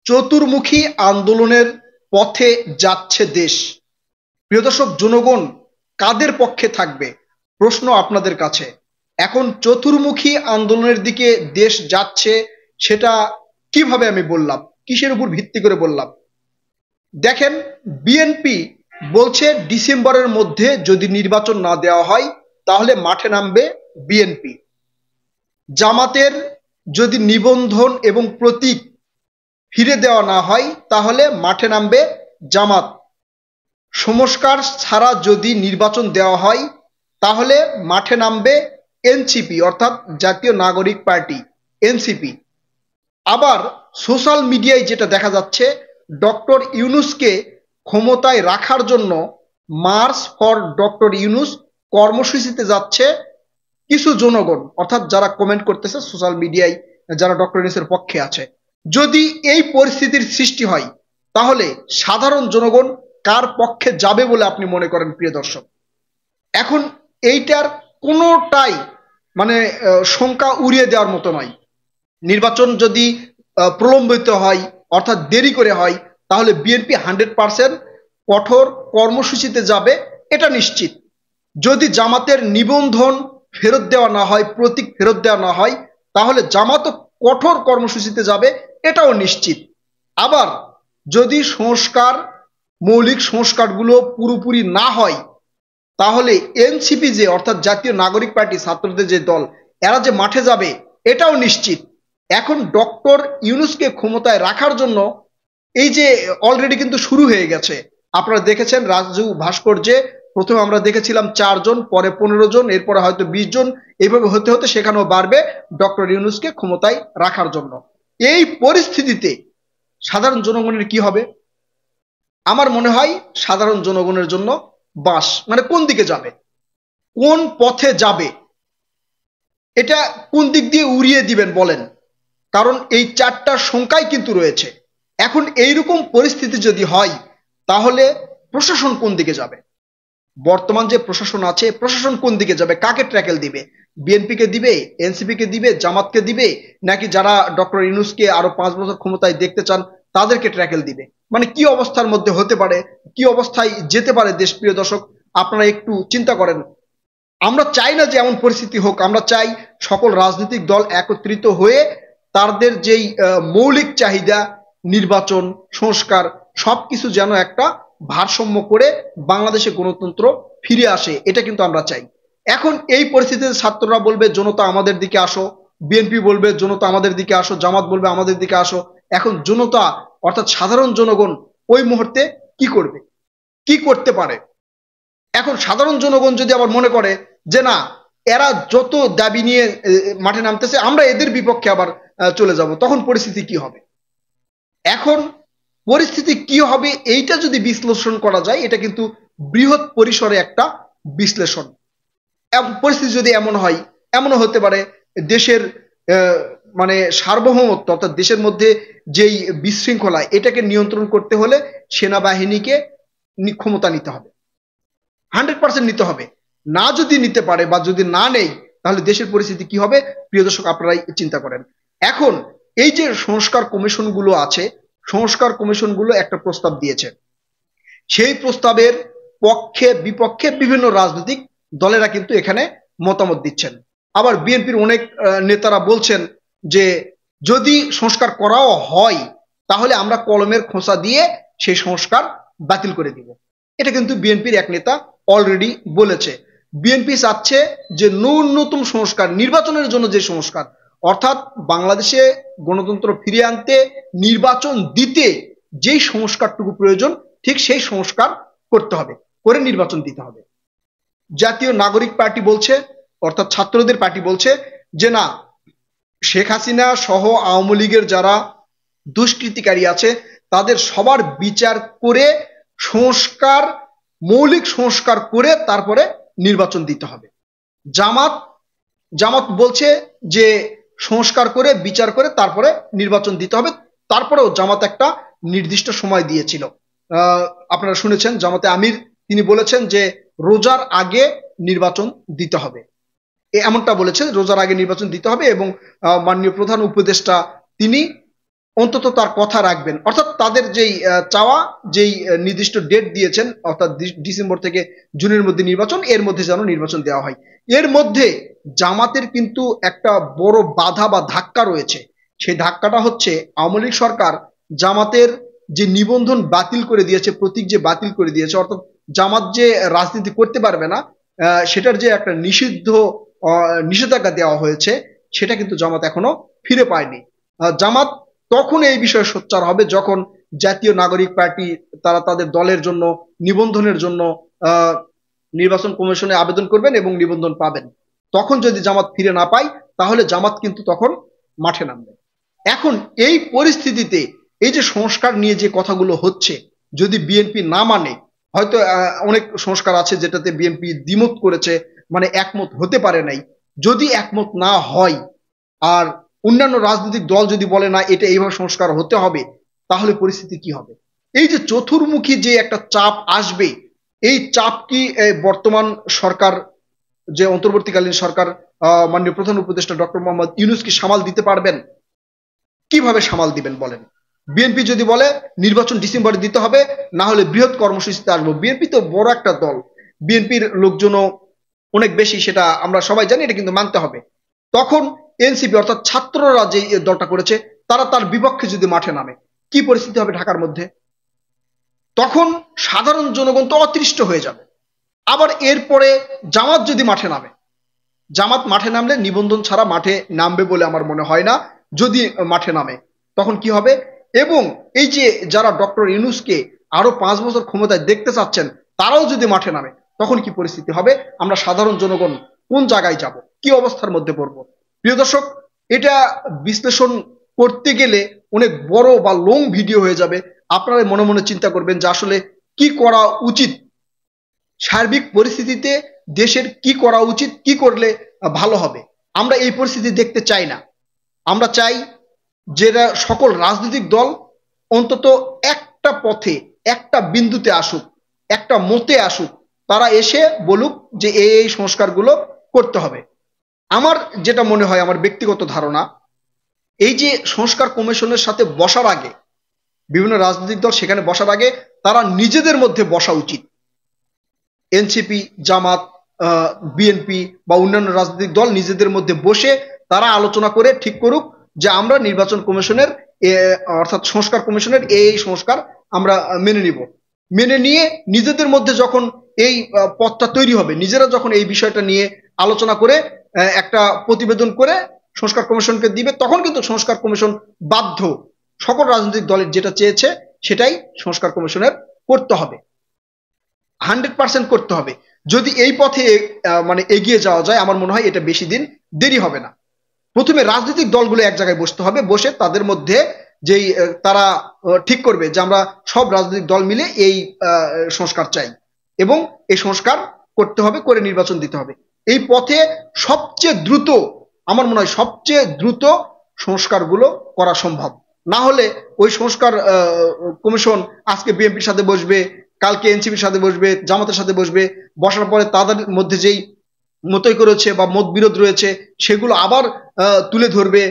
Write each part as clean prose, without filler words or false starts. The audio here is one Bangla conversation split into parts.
চতুর্মুখী আন্দোলনের পথে যাচ্ছে দেশ। প্রিয় দর্শক, জনগণ কাদের পক্ষে থাকবে? প্রশ্ন আপনাদের কাছে। এখন চতুর্মুখী আন্দোলনের দিকে দেশ যাচ্ছে, সেটা কিভাবে আমি বললাম, কিসের উপর ভিত্তি করে বললাম? দেখেন, বিএনপি বলছে ডিসেম্বরের মধ্যে যদি নির্বাচন না দেওয়া হয় তাহলে মাঠে নামবে বিএনপি। জামাতের যদি নিবন্ধন এবং প্রতীক ফিরে দেওয়া না হয় তাহলে মাঠে নামবে জামাত। সংস্কার ছাড়া যদি নির্বাচন দেওয়া হয় তাহলে মাঠে নামবে এনসিপি, অর্থাৎ জাতীয় নাগরিক পার্টি, এনসিপি। আবার সোশ্যাল মিডিয়ায় যেটা দেখা যাচ্ছে, ডক্টর ইউনূসকে ক্ষমতায় রাখার জন্য মার্চ ফর ডক্টর ইউনূস কর্মসূচিতে যাচ্ছে কিছু জনগণ, অর্থাৎ যারা কমেন্ট করতেছে সোশ্যাল মিডিয়ায়, যারা ডক্টর ইউনূসের পক্ষে আছে। যদি এই পরিস্থিতির সৃষ্টি হয় তাহলে সাধারণ জনগণ কার পক্ষে যাবে বলে আপনি মনে করেন প্রিয় দর্শক? এখন এইটার কোনোটাই মানে শঙ্কা উড়িয়ে দেওয়ার মতো নয়। নির্বাচন যদি প্রলম্বিত হয়, অর্থাৎ দেরি করে হয়, তাহলে বিএনপি 100% কঠোর কর্মসূচিতে যাবে, এটা নিশ্চিত। যদি জামাতের নিবন্ধন ফেরত দেওয়া না হয়, প্রতীক ফেরত দেওয়া না হয়, তাহলে জামাতও কঠোর কর্মসূচিতে যাবে, এটাও নিশ্চিত। আবার যদি সংস্কার, মৌলিক সংস্কারগুলো পুরোপুরি না হয় তাহলে এনসিপি যে, অর্থাৎ জাতীয় নাগরিক পার্টি, ছাত্রদের যে দল, এরা যে মাঠে যাবে এটাও নিশ্চিত। এখন ডক্টর ইউনূসকে ক্ষমতায় রাখার জন্য এই যে অলরেডি কিন্তু শুরু হয়ে গেছে। আপনারা দেখেছেন রাজু ভাস্কর্যে প্রথমে আমরা দেখেছিলাম 4 জন, পরে 15 জন, এরপরে হয়তো 20 জন, এইভাবে হতে হতে সেখানেও বাড়বে ডক্টর ইউনূসকে ক্ষমতায় রাখার জন্য। এই পরিস্থিতিতে সাধারণ জনগণের কি হবে? আমার মনে হয় সাধারণ জনগণের জন্য বাস, মানে কোন দিকে যাবে, কোন পথে যাবে, এটা কোন দিক দিয়ে উড়িয়ে দিবেন বলেন? কারণ এই 4টা সংখ্যাই কিন্তু রয়েছে। এখন এইরকম পরিস্থিতি যদি হয় তাহলে প্রশাসন কোন দিকে যাবে? বর্তমান যে প্রশাসন আছে, প্রশাসন কোন দিকে যাবে? কাকে ট্র্যাকেল দিবে? বিএনপি কে দিবে, এনসিপি কে দিবে, জামাতকে দিবে, নাকি যারা ডক্টর ইউনূসকে আরো 5 বছর ক্ষমতায় দেখতে চান তাদেরকে ট্র্যাকেল দিবে? মানে কি অবস্থার মধ্যে হতে পারে, কি অবস্থায় যেতে পারে দেশ? প্রিয় দর্শক, আপনারা একটু চিন্তা করেন। আমরা চাই না যে এমন পরিস্থিতি হোক, আমরা চাই সকল রাজনৈতিক দল একত্রিত হয়ে তাদের যেই মৌলিক চাহিদা, নির্বাচন, সংস্কার, সবকিছু যেন একটা ভারসাম্য করে বাংলাদেশে গণতন্ত্র ফিরে আসে, এটা কিন্তু আমরা চাই। এখন এই পরিস্থিতিতে ছাত্ররা বলবে জনতা আমাদের দিকে আসো, বিএনপি বলবে জনতা আমাদের দিকে আসো, জামাত বলবে আমাদের দিকে আসো। এখন জনতা, অর্থাৎ সাধারণ জনগণ ওই মুহূর্তে কি করবে, কি করতে পারে? এখন সাধারণ জনগণ যদি আবার মনে করে যে না, এরা যত দাবি নিয়ে মাঠে নামতেছে আমরা এদের বিপক্ষে আবার চলে যাব, তখন পরিস্থিতি কি হবে? এখন পরিস্থিতি কি হবে এইটা যদি বিশ্লেষণ করা যায়, এটা কিন্তু বৃহৎ পরিসরে একটা বিশ্লেষণ। পরিস্থিতি যদি এমন হয়, এমনও হতে পারে দেশের মানে সার্বভৌমত্ব, অর্থাৎ দেশের মধ্যে যেই বিশৃঙ্খলা, এটাকে নিয়ন্ত্রণ করতে হলে সেনাবাহিনীকে ক্ষমতা নিতে হবে, 100% নিতে হবে। না যদি নিতে পারে বা যদি না নেই তাহলে দেশের পরিস্থিতি কি হবে? প্রিয় দর্শক, আপনারাই চিন্তা করেন। এখন এই যে সংস্কার কমিশনগুলো আছে, সংস্কার কমিশনগুলো একটা প্রস্তাব দিয়েছে, সেই প্রস্তাবের পক্ষে বিপক্ষে বিভিন্ন রাজনৈতিক দলেরা কিন্তু এখানে মতামত দিচ্ছেন। আবার বিএনপির অনেক নেতারা বলছেন যে যদি সংস্কার করাও হয় তাহলে আমরা কলমের খোঁচা দিয়ে সেই সংস্কার বাতিল করে দিব। এটা কিন্তু বিএনপির এক নেতা অলরেডি বলেছে। বিএনপি চাচ্ছে যে ন্যূনতম সংস্কার, নির্বাচনের জন্য যে সংস্কার, অর্থাৎ বাংলাদেশে গণতন্ত্র ফিরিয়ে আনতে, নির্বাচন দিতে যেই সংস্কারটুকু প্রয়োজন ঠিক সেই সংস্কার করতে হবে, করে নির্বাচন দিতে হবে। জাতীয় নাগরিক পার্টি বলছে, অর্থাৎ ছাত্রদের পার্টি বলছে যে না, শেখ হাসিনা সহ আওয়ামী লীগের যারা দুষ্কৃতিকারী আছে তাদের সবার বিচার করে সংস্কার, মৌলিক সংস্কার করে তারপরে নির্বাচন দিতে হবে। জামাত বলছে যে সংস্কার করে, বিচার করে তারপরে নির্বাচন দিতে হবে। তারপরেও জামাত একটা নির্দিষ্ট সময় দিয়েছিল, আপনারা শুনেছেন জামাতে আমির, তিনি বলেছেন যে রোজার আগে নির্বাচন দিতে হবে, এমনটা বলেছেন, রোজার আগে নির্বাচন দিতে হবে। এবং মাননীয় প্রধান উপদেষ্টা তিনি অন্তত তার কথা রাখবেন, অর্থাৎ তাদের যেই চাওয়া, যেই নির্দিষ্ট ডেট দিয়েছেন, অর্থাৎ ডিসেম্বর থেকে জুনের মধ্যে নির্বাচন, এর মধ্যে যেন নির্বাচন দেওয়া হয়। এর মধ্যে জামাতের কিন্তু একটা বড় বাধা বা ধাক্কা রয়েছে। সেই ধাক্কাটা হচ্ছে আওয়ামী লীগ সরকার জামাতের যে নিবন্ধন বাতিল করে দিয়েছে, প্রতীক যে বাতিল করে দিয়েছে, অর্থাৎ জামাত যে রাজনীতি করতে পারবে না সেটার যে একটা নিষেধাজ্ঞা দেওয়া হয়েছে, সেটা কিন্তু জামাত এখনো ফিরে পায়নি। জামাত তখন এই বিষয়ে সোচ্চার হবে যখন জাতীয় নাগরিক পার্টি তারা তাদের দলের জন্য নিবন্ধনের জন্য নির্বাচন কমিশনে আবেদন করবেন এবং নিবন্ধন পাবেন। তখন যদি জামাত ফিরে না পায়, তাহলে জামাত কিন্তু তখন মাঠে নামবে। এখন এই পরিস্থিতিতে এই যে সংস্কার নিয়ে যে কথাগুলো হচ্ছে, যদি বিএনপি না মানে, হয়তো অনেক সংস্কার আছে যেটাতে বিএনপি দ্বিমত করেছে, মানে একমত হতে পারে নাই, যদি একমত না হয় আর অন্যান্য রাজনৈতিক দল যদি বলে না এটা এইভাবে সংস্কার হতে হবে, তাহলে পরিস্থিতি কি হবে? এই যে চতুর্মুখী যে একটা চাপ আসবে, এই চাপ কি বর্তমান সরকার, যে অন্তর্বর্তীকালীন সরকার, মাননীয় প্রধান উপদেষ্টা ডক্টর মোহাম্মদ ইউনূস কি সামাল দিতে পারবেন? কিভাবে সামাল দিবেন বলেন? বিএনপি যদি বলে নির্বাচন ডিসেম্বরে দিতে হবে, না হলে বৃহৎ কর্মসূচিতে আসবো। বিএনপি তো বড় একটা দল, বিএনপির লোকজনও অনেক বেশি, সেটা আমরা সবাই জানি, এটা কিন্তু মানতে হবে। তখন এনসিপি অর্থাৎ ছাত্ররা যে দলটা করেছে, তারা তার বিপক্ষে যদি মাঠে নামে, কি পরিস্থিতি হবে ঢাকার মধ্যে? তখন সাধারণ জনগণ তো অতৃষ্ট হয়ে যাবে। আবার এরপরে জামাত যদি মাঠে নামে, জামাত মাঠে নামলে নিবন্ধন ছাড়া মাঠে নামবে বলে আমার মনে হয় না। যদি মাঠে নামে তখন কি হবে? এবং এই যে যারা ডক্টর ইউনূসকে আরো 5 বছর ক্ষমতায় দেখতে চাচ্ছেন, তারাও যদি মাঠে নামে, তখন কি পরিস্থিতি হবে? আমরা সাধারণ জনগণ কোন জায়গায় যাব, কি অবস্থার মধ্যে পড়বো? প্রিয় দর্শক, এটা বিশ্লেষণ করতে গেলে অনেক বড় বা লং ভিডিও হয়ে যাবে। আপনারা মনে মনে চিন্তা করবেন যে আসলে কি করা উচিত, সার্বিক পরিস্থিতিতে দেশের কি করা উচিত, কি করলে ভালো হবে। আমরা এই পরিস্থিতি দেখতে চাই না। আমরা চাই যেটা সকল রাজনৈতিক দল অন্তত একটা পথে, একটা বিন্দুতে আসুক, একটা মতে আসুক, তারা এসে বলুক যে এই সংস্কারগুলো করতে হবে। আমার যেটা মনে হয়, আমার ব্যক্তিগত ধারণা, এই যে সংস্কার কমিশনের সাথে বসার আগে, বিভিন্ন রাজনৈতিক দল সেখানে বসার আগে তারা নিজেদের মধ্যে বসা উচিত। এনসিপি, জামাত, বিএনপি বা অন্যান্য রাজনৈতিক দল নিজেদের মধ্যে বসে তারা আলোচনা করে ঠিক করুক যে আমরা নির্বাচন কমিশনের অর্থাৎ সংস্কার কমিশনের এই সংস্কার আমরা মেনে নিব। মেনে নিয়ে নিজেদের মধ্যে যখন এই পথটা তৈরি হবে, নিজেরা যখন এই বিষয়টা নিয়ে আলোচনা করে একটা প্রতিবেদন করে সংস্কার কমিশনকে দিবে, তখন কিন্তু সংস্কার কমিশন বাধ্য সকল রাজনৈতিক দলের যেটা চেয়েছে সেটাই সংস্কার কমিশনের করতে হবে, 100% করতে হবে। যদি এই পথে মানে এগিয়ে যাওয়া যায়, আমার মনে হয় এটা বেশি দিন দেরি হবে না। প্রথমে রাজনৈতিক দলগুলো এক জায়গায় বসতে হবে, বসে তাদের মধ্যে যেই তারা ঠিক করবে যে আমরা সব রাজনৈতিক দল মিলে এই সংস্কার চাই এবং এই সংস্কার করতে হবে, করে নির্বাচন দিতে হবে। এই পথে সবচেয়ে দ্রুত, আমার মনে হয় সবচেয়ে দ্রুত সংস্কারগুলো করা সম্ভব। না হলে ওই সংস্কার কমিশন আজকে বিএনপির সাথে বসবে, কালকে এনসিপির সাথে বসবে, জামাতের সাথে বসবে, বসার পরে তাদের মধ্যে যেই মতৈক্য রয়েছে বা মতবিরোধ রয়েছে সেগুলো আবার তুলে ধরবে,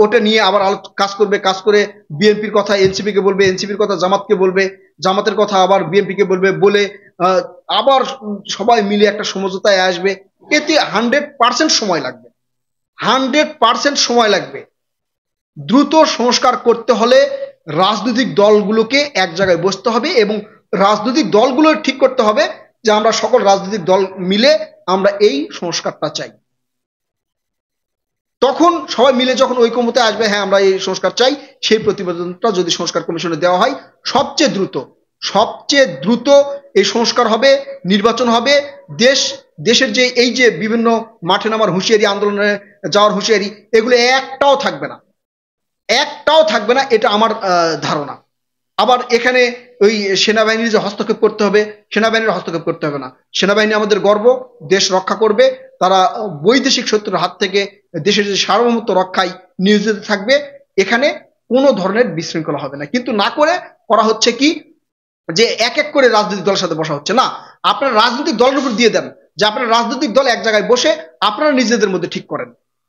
ওটা নিয়ে আবার কাজ করবে, কাজ করে বিএনপির কথা এনসিপি কে বলবে, এনসিপির কথা জামাতকে বলবে, জামাতের কথা আবার বিএনপি কে বলবে, বলে আবার সবাই মিলে একটা সমঝোতায় আসবে। এতে 100% সময় লাগবে, 100% সময় লাগবে। দ্রুত সংস্কার করতে হলে রাজনৈতিক দলগুলোকে এক জায়গায় বসতে হবে এবং রাজনৈতিক দলগুলো ঠিক করতে হবে যে আমরা সকল রাজনৈতিক দল মিলে আমরা এই সংস্কারটা চাই। তখন সবাই মিলে যখন ঐকমত্যে আসবে, হ্যাঁ আমরা এই সংস্কার চাই, সেই প্রতিবেদনটা যদি সংস্কার কমিশনে দেওয়া হয়, সবচেয়ে দ্রুত এই সংস্কার হবে, নির্বাচন হবে। দেশের যে এই যে বিভিন্ন মাঠে নামার হুঁশিয়ারি, আন্দোলনে যাওয়ার হুঁশিয়ারি, এগুলো একটাও থাকবে না, এটা আমার ধারণা। আবার এখানে ওই সেনাবাহিনীর যে হস্তক্ষেপ করতে হবে, সেনাবাহিনীর হস্তক্ষেপ করতে হবে না। সেনাবাহিনী আমাদের গর্ব, দেশ রক্ষা করবে, তারা বৈদেশিক শত্রুর হাত থেকে দেশের যে সার্বভৌমত্ব রক্ষায় নিয়োজিত থাকবে। এখানে কোনো ধরনের বিশৃঙ্খলা হবে না। কিন্তু না করে করা হচ্ছে কি, যে এক এক করে রাজনৈতিক দলের সাথে বসা হচ্ছে না, আপনারা রাজনৈতিক দলের উপর দিয়ে দেন যে আপনারা রাজনৈতিক দল এক জায়গায় বসে আপনারা নিজেদের মধ্যে ঠিক করেন,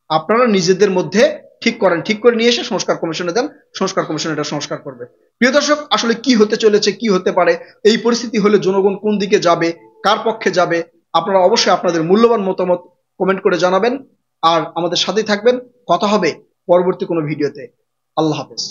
আপনারা নিজেদের মধ্যে ঠিক করেন, ঠিক করে নিয়ে এসে সংস্কার কমিশনে দেন, সংস্কার কমিশন এটা সংস্কার করবে। প্রিয় দর্শক, আসলে কি হতে চলেছে, কি হতে পারে, এই পরিস্থিতি হলে জনগণ কোন দিকে যাবে, কার পক্ষে যাবে, আপনারা অবশ্যই আপনাদের মূল্যবান মতামত কমেন্ট করে জানাবেন। আর আমাদের সাথেই থাকবেন, কথা হবে পরবর্তী কোনো ভিডিওতে। আল্লাহ হাফেজ।